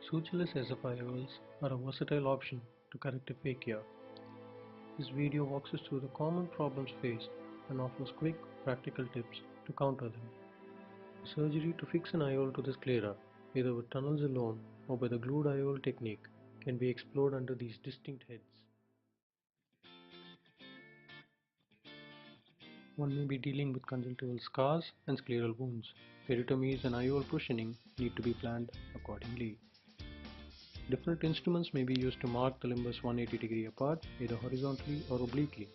Sutureless SFIOLs are a versatile option to correct a fake ear. This video walks us through the common problems faced and offers quick, practical tips to counter them. The surgery to fix an IOL to the sclera, either with tunnels alone or by the glued IOL technique, can be explored under these distinct heads. One may be dealing with conjunctival scars and scleral wounds. Peritomies and IOL cushioning need to be planned accordingly. Different instruments may be used to mark the limbus 180 degree apart, either horizontally or obliquely.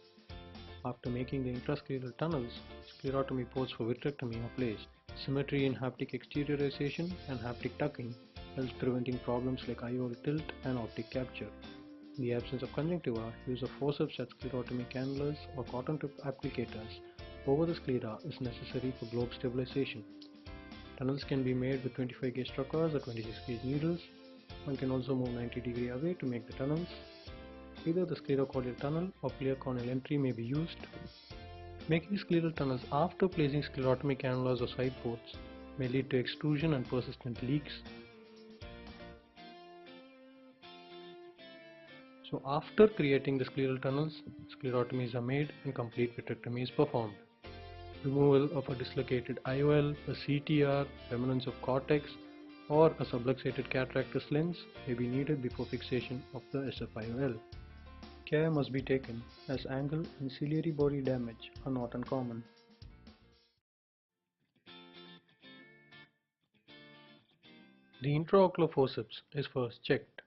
After making the intrascleral tunnels, sclerotomy ports for vitrectomy are placed. Symmetry in haptic exteriorization and haptic tucking helps preventing problems like IOL tilt and optic capture. In the absence of conjunctiva, use of forceps at sclerotomy cannulas or cotton tip applicators over the sclera is necessary for globe stabilization. Tunnels can be made with 25 gauge trocars or 26 gauge needles. One can also move 90 degree away to make the tunnels. Either the sclerocordial tunnel or clear corneal entry may be used. Making scleral tunnels after placing sclerotomy cannulas or side ports may lead to extrusion and persistent leaks. So after creating the scleral tunnels, sclerotomies are made and complete vitrectomy is performed. Removal of a dislocated IOL, a CTR, remnants of cortex, or a subluxated cataractus lens may be needed before fixation of the SFIOL. Care must be taken as angle and ciliary body damage are not uncommon. The intraocular forceps is first checked.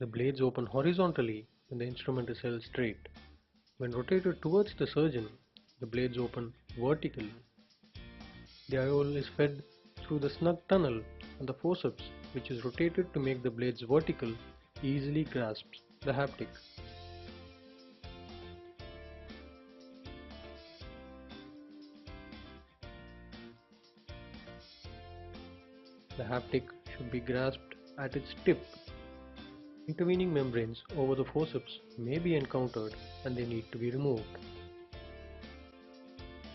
The blades open horizontally when the instrument is held straight. When rotated towards the surgeon, the blades open vertically. The IOL is fed through the snug tunnel and the forceps, which is rotated to make the blades vertical, easily grasps the haptic. The haptic should be grasped at its tip. Intervening membranes over the forceps may be encountered and they need to be removed.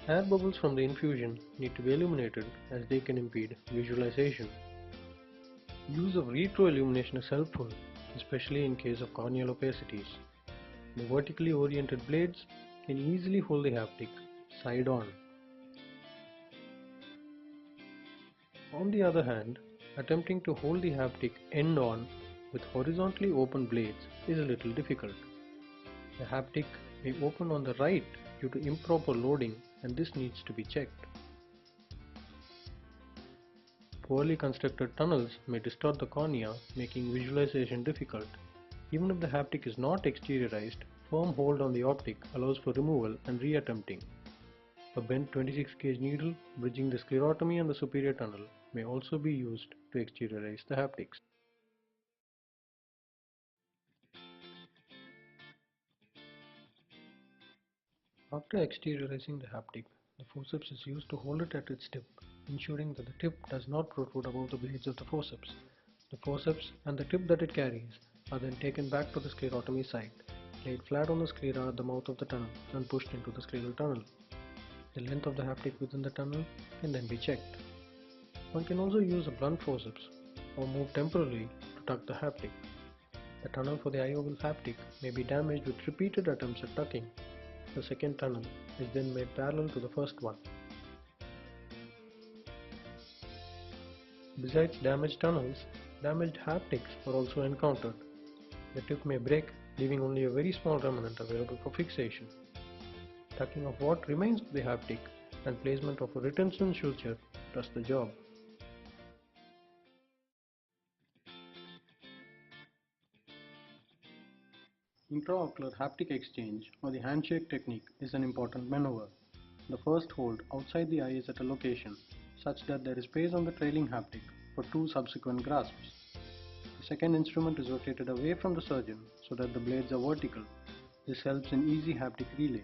Air bubbles from the infusion need to be eliminated as they can impede visualization. Use of retroillumination is helpful, especially in case of corneal opacities. The vertically oriented blades can easily hold the haptic side on. On the other hand, attempting to hold the haptic end on with horizontally open blades is a little difficult. The haptic may open on the right due to improper loading, and this needs to be checked. Poorly constructed tunnels may distort the cornea, making visualization difficult. Even if the haptic is not exteriorized, firm hold on the optic allows for removal and reattempting. A bent 26 gauge needle bridging the sclerotomy and the superior tunnel may also be used to exteriorize the haptics. After exteriorizing the haptic, the forceps is used to hold it at its tip, ensuring that the tip does not protrude above the blades of the forceps. The forceps and the tip that it carries are then taken back to the sclerotomy site, laid flat on the sclera at the mouth of the tunnel and pushed into the scleral tunnel. The length of the haptic within the tunnel can then be checked. One can also use a blunt forceps or move temporarily to tuck the haptic. The tunnel for the IOL haptic may be damaged with repeated attempts at tucking. The second tunnel is then made parallel to the first one. Besides damaged tunnels, damaged haptics are also encountered. The tip may break, leaving only a very small remnant available for fixation. Tucking of what remains of the haptic and placement of a retention suture does the job. Intraocular haptic exchange or the handshake technique is an important maneuver. The first hold outside the eye is at a location such that there is space on the trailing haptic for two subsequent grasps. The second instrument is rotated away from the surgeon so that the blades are vertical. This helps in easy haptic relay.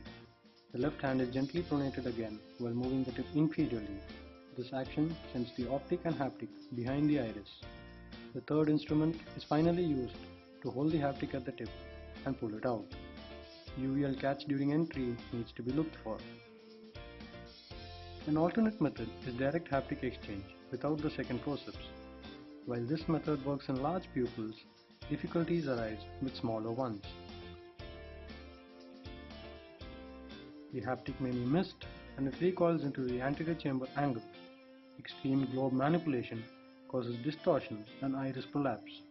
The left hand is gently pronated again while moving the tip inferiorly. This action sends the optic and haptic behind the iris. The third instrument is finally used to hold the haptic at the tip and pull it out. UVL catch during entry needs to be looked for. An alternate method is direct haptic exchange without the second forceps. While this method works in large pupils, difficulties arise with smaller ones. The haptic may be missed and it recoils into the anterior chamber angle. Extreme globe manipulation causes distortion and iris prolapse.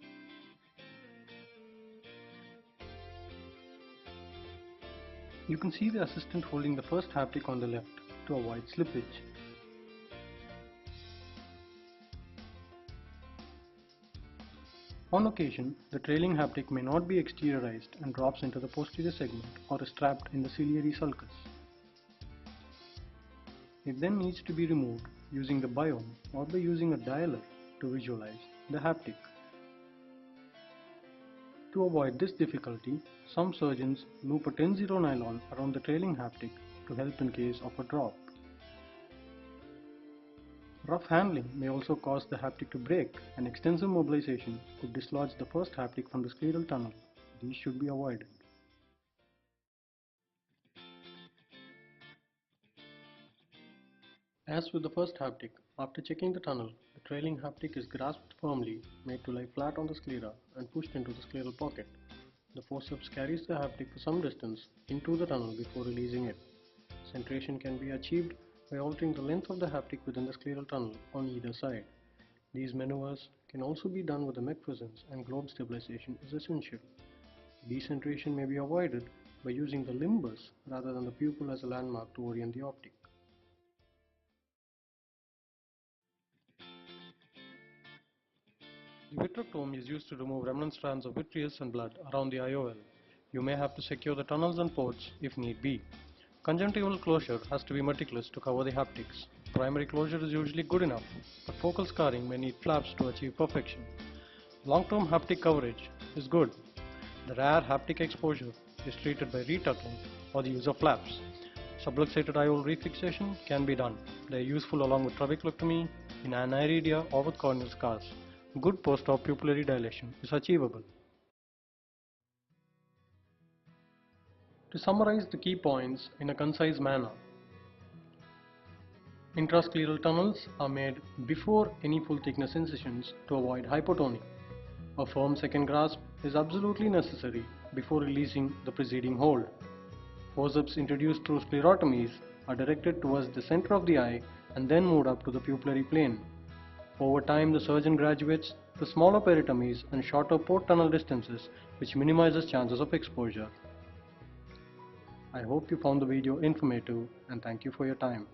You can see the assistant holding the first haptic on the left to avoid slippage. On occasion, the trailing haptic may not be exteriorized and drops into the posterior segment or is trapped in the ciliary sulcus. It then needs to be removed using the biome or by using a dialer to visualize the haptic. To avoid this difficulty, some surgeons loop a 10-0 nylon around the trailing haptic to help in case of a drop. Rough handling may also cause the haptic to break, and extensive mobilization could dislodge the first haptic from the scleral tunnel. These should be avoided. As with the first haptic, after checking the tunnel, the trailing haptic is grasped firmly, made to lie flat on the sclera and pushed into the scleral pocket. The forceps carries the haptic for some distance into the tunnel before releasing it. Centration can be achieved by altering the length of the haptic within the scleral tunnel on either side. These maneuvers can also be done with the mech presence, and globe stabilization is essential. Decentration may be avoided by using the limbus rather than the pupil as a landmark to orient the optic. The vitrectomy is used to remove remnant strands of vitreous and blood around the IOL. You may have to secure the tunnels and ports if need be. Conjunctival closure has to be meticulous to cover the haptics. Primary closure is usually good enough, but focal scarring may need flaps to achieve perfection. Long-term haptic coverage is good. The rare haptic exposure is treated by retucking or the use of flaps. Subluxated IOL refixation can be done. They are useful along with trabeculectomy in aniridia or with corneal scars. Good post-op pupillary dilation is achievable. To summarize the key points in a concise manner, intrascleral tunnels are made before any full thickness incisions to avoid hypotony. A firm second grasp is absolutely necessary before releasing the preceding hold. Forceps introduced through sclerotomies are directed towards the center of the eye and then moved up to the pupillary plane. Over time, the surgeon graduates to smaller peritomies and shorter port tunnel distances, which minimizes chances of exposure. I hope you found the video informative, and thank you for your time.